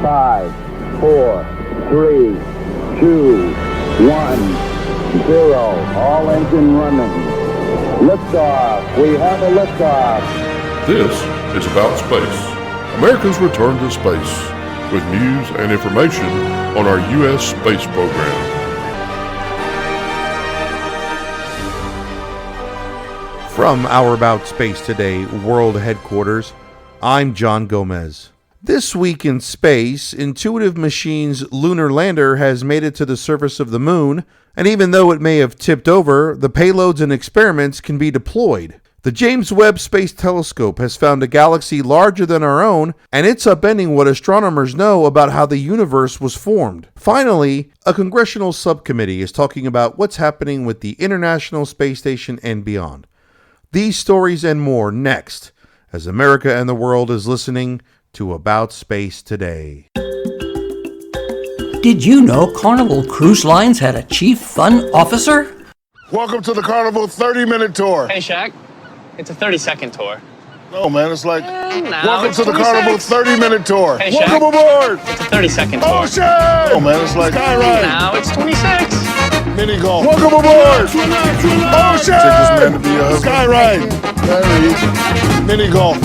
5, 4, 3, 2, 1, 0. All engine running. Liftoff. We have a liftoff. This is About Space, America's return to space, with news and information on our U.S. space program. From our About Space Today World Headquarters, I'm John Gomez. This week in space, Intuitive Machines' lunar lander has made it to the surface of the moon, and even though it may have tipped over, the payloads and experiments can be deployed. The James Webb Space Telescope has found a galaxy larger than our own, and it's upending what astronomers know about how the universe was formed. Finally, a congressional subcommittee is talking about what's happening with the International Space Station and beyond. These stories and more next, as America and the world is listening to About Space Today. Did you know Carnival Cruise Lines had a chief fun officer? Welcome to the Carnival 30-minute tour. Hey, Shaq. It's a 30-second tour. No, man, it's like, now welcome it's to the 26. Carnival 30-minute tour. Hey, Shaq. Welcome aboard. It's a 30-second tour. Ocean! Oh, man, it's like, skyride. Now it's 26. Mini golf. Welcome aboard. Ocean! Take this man to be a husband. Skyride. Very easy. Mini golf.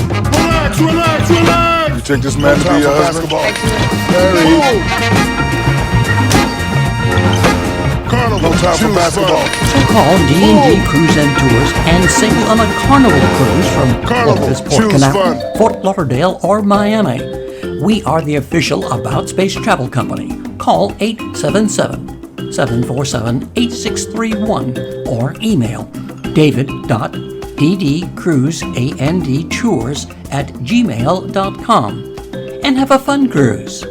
Relax. You take this man to be a husband. Very easy. Carnival, no time for basketball. So call D&D Cruise and Tours and sail on a Carnival cruise from Columbus, Port Canaveral, Fort Lauderdale, or Miami. We are the official About Space travel company. Call 877-747-8631 or email david.ddcruiseandtours@gmail.com and have a fun cruise.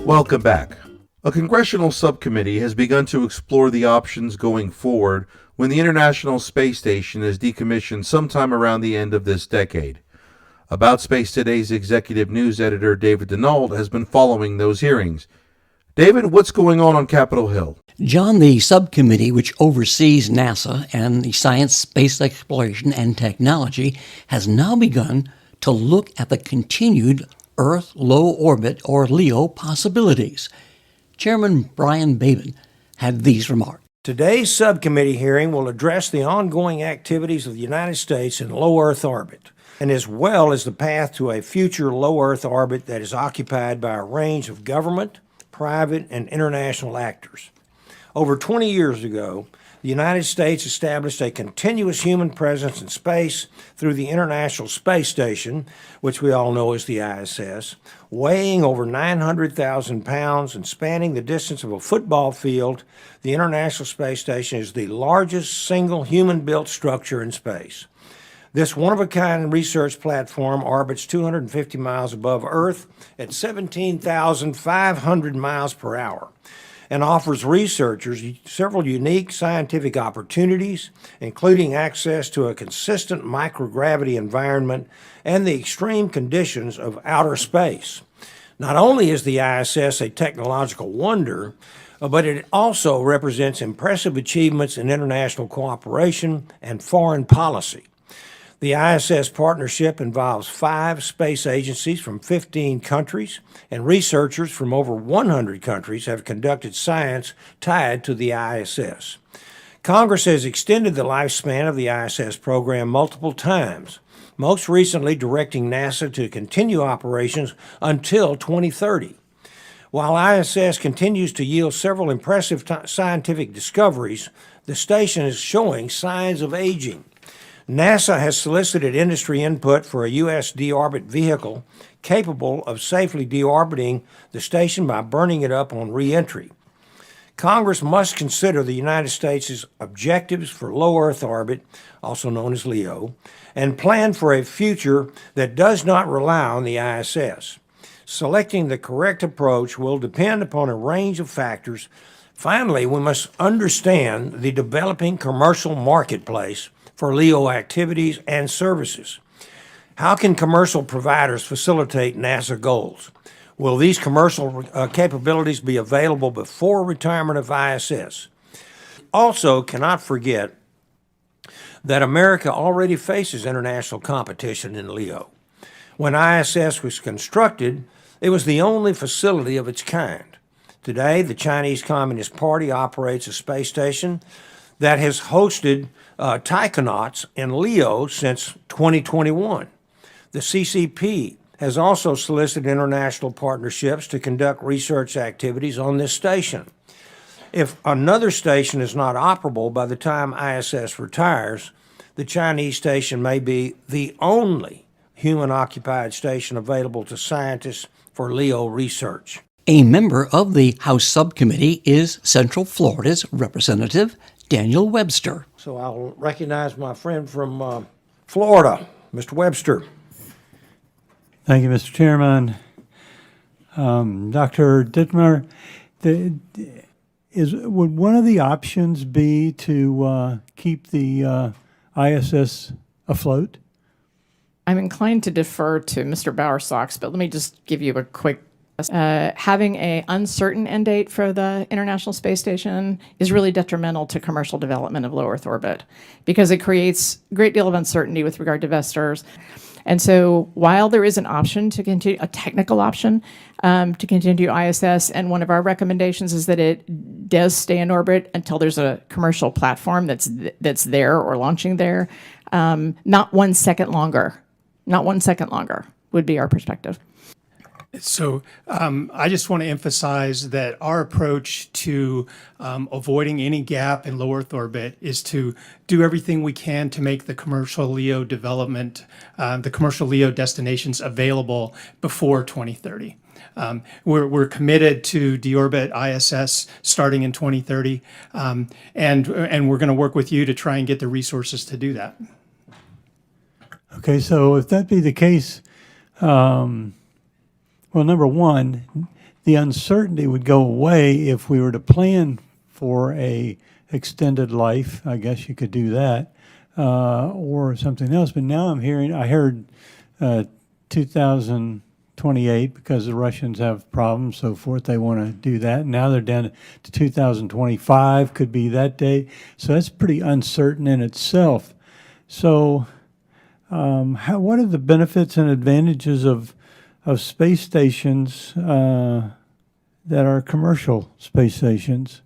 Welcome back. A congressional subcommittee has begun to explore the options going forward when the International Space Station is decommissioned sometime around the end of this decade. About Space Today's executive news editor David Denault has been following those hearings. David, what's going on Capitol Hill? John, the subcommittee which oversees NASA and the science, space exploration, and technology has now begun to look at the continued Earth low orbit, or LEO, possibilities. Chairman Brian Babin had these remarks. Today's subcommittee hearing will address the ongoing activities of the United States in low Earth orbit, and as well as the path to a future low Earth orbit that is occupied by a range of government, private, and international actors. Over 20 years ago, the United States established a continuous human presence in space through the International Space Station, which we all know as the ISS, weighing over 900,000 pounds and spanning the distance of a football field. The International Space Station is the largest single human-built structure in space. This one-of-a-kind research platform orbits 250 miles above Earth at 17,500 miles per hour and offers researchers several unique scientific opportunities, including access to a consistent microgravity environment and the extreme conditions of outer space. Not only is the ISS a technological wonder, but it also represents impressive achievements in international cooperation and foreign policy. The ISS partnership involves 5 space agencies from 15 countries, and researchers from over 100 countries have conducted science tied to the ISS. Congress has extended the lifespan of the ISS program multiple times, most recently directing NASA to continue operations until 2030. While ISS continues to yield several impressive scientific discoveries, the station is showing signs of aging. NASA has solicited industry input for a U.S. deorbit vehicle capable of safely deorbiting the station by burning it up on re-entry. Congress must consider the United States' objectives for low Earth orbit, also known as LEO, and plan for a future that does not rely on the ISS. Selecting the correct approach will depend upon a range of factors. Finally, we must understand the developing commercial marketplace for LEO activities and services. How can commercial providers facilitate NASA goals? Will these commercial capabilities be available before retirement of ISS? Also, cannot forget that America already faces international competition in LEO. When ISS was constructed, It was the only facility of its kind. Today, the Chinese Communist Party operates a space station that has hosted taikonauts in LEO since 2021. The CCP has also solicited international partnerships to conduct research activities on this station. If another station is not operable by the time ISS retires, the Chinese station may be the only human-occupied station available to scientists for LEO research. A member of the House Subcommittee is Central Florida's Representative Daniel Webster. So I'll recognize my friend from Florida, Mr. Webster. Thank you, Mr. Chairman. Dr. Dittmer, would one of the options be to keep the ISS afloat? I'm inclined to defer to Mr. Bowersox, but let me just give you a quick. Having an uncertain end date for the International Space Station is really detrimental to commercial development of low Earth orbit because it creates a great deal of uncertainty with regard to investors. And so while there is an option to continue, a technical option to continue ISS, and one of our recommendations is that it does stay in orbit until there's a commercial platform that's there or launching there, not 1 second longer. Not 1 second longer would be our perspective. So I just want to emphasize that our approach to avoiding any gap in low Earth orbit is to do everything we can to make the commercial LEO development, the commercial LEO destinations available before 2030. We're committed to deorbit ISS starting in 2030, and we're going to work with you to try and get the resources to do that. Okay, so if that be the case, well, number one, the uncertainty would go away if we were to plan for a extended life. I guess you could do that, or something else. But now I heard 2028 because the Russians have problems, so forth. They want to do that. Now they're down to 2025, could be that day. So that's pretty uncertain in itself. So what are the benefits and advantages of space stations that are commercial space stations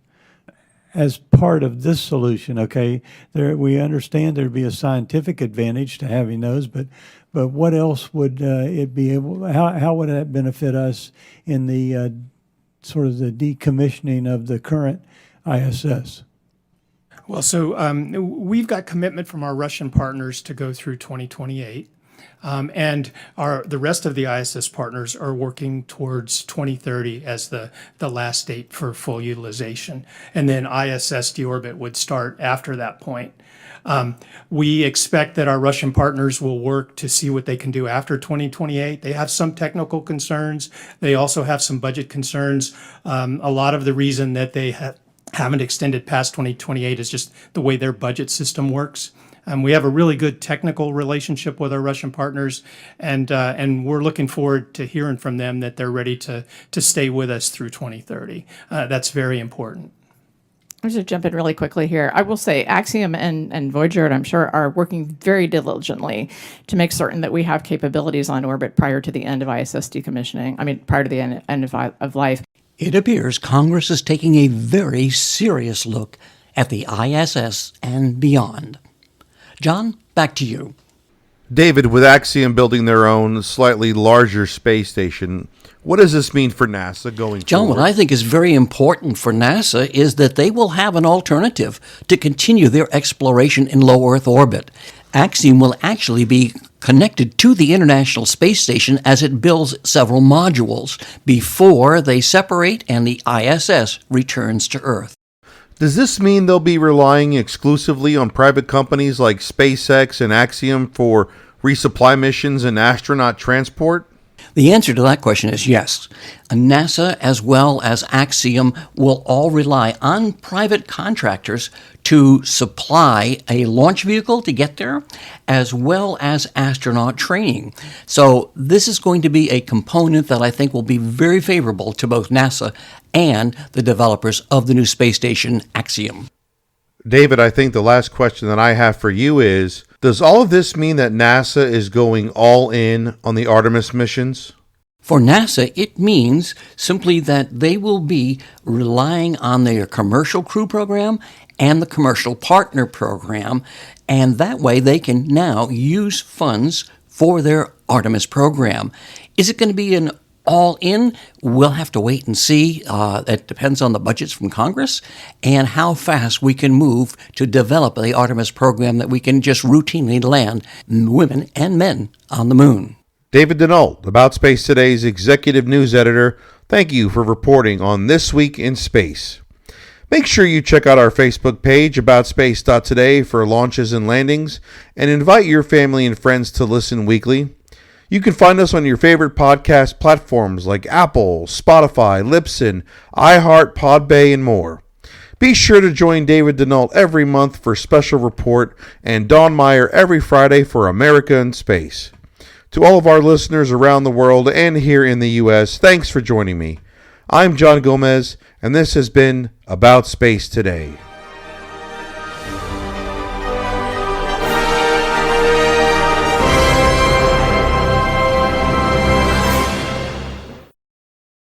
as part of this solution? Okay, we understand there'd be a scientific advantage to having those, but what else would it be able? How would that benefit us in the sort of the decommissioning of the current ISS? Well, so we've got commitment from our Russian partners to go through 2028. And the rest of the ISS partners are working towards 2030 as the last date for full utilization. And then ISS deorbit would start after that point. We expect that our Russian partners will work to see what they can do after 2028. They have some technical concerns. They also have some budget concerns. A lot of the reason that they haven't extended past 2028 is just the way their budget system works. We have a really good technical relationship with our Russian partners, and we're looking forward to hearing from them that they're ready to stay with us through 2030. That's very important. I'm just jump in really quickly here. I will say Axiom and Voyager, I'm sure, are working very diligently to make certain that we have capabilities on orbit prior to the end of ISS decommissioning. I mean, prior to the end of life. It appears Congress is taking a very serious look at the ISS and beyond. John, back to you. David, with Axiom building their own slightly larger space station, what does this mean for NASA going John, forward? what I think is very important for NASA is that they will have an alternative to continue their exploration in low Earth orbit. Axiom will actually be connected to the International Space Station as it builds several modules before they separate and the ISS returns to Earth. Does this mean they'll be relying exclusively on private companies like SpaceX and Axiom for resupply missions and astronaut transport? The answer to that question is yes. NASA as well as Axiom will all rely on private contractors to supply a launch vehicle to get there, as well as astronaut training. So this is going to be a component that I think will be very favorable to both NASA and the developers of the new space station, Axiom. David, I think the last question that I have for you is, does all of this mean that NASA is going all in on the Artemis missions? For NASA, it means simply that they will be relying on their commercial crew program and the commercial partner program, and that way they can now use funds for their Artemis program. Is it going to be an all-in? We'll have to wait and see. It depends on the budgets from Congress and how fast we can move to develop the Artemis program that we can just routinely land women and men on the moon. David Denault, About Space Today's executive news editor, thank you for reporting on This Week in Space. Make sure you check out our Facebook page, aboutspace.today, for launches and landings, and invite your family and friends to listen weekly. You can find us on your favorite podcast platforms like Apple, Spotify, Libsyn, iHeart, Podbay, and more. Be sure to join David Denault every month for Special Report and Dawn Meyer every Friday for America in Space. To all of our listeners around the world and here in the U.S., thanks for joining me. I'm John Gomez, and this has been About Space Today.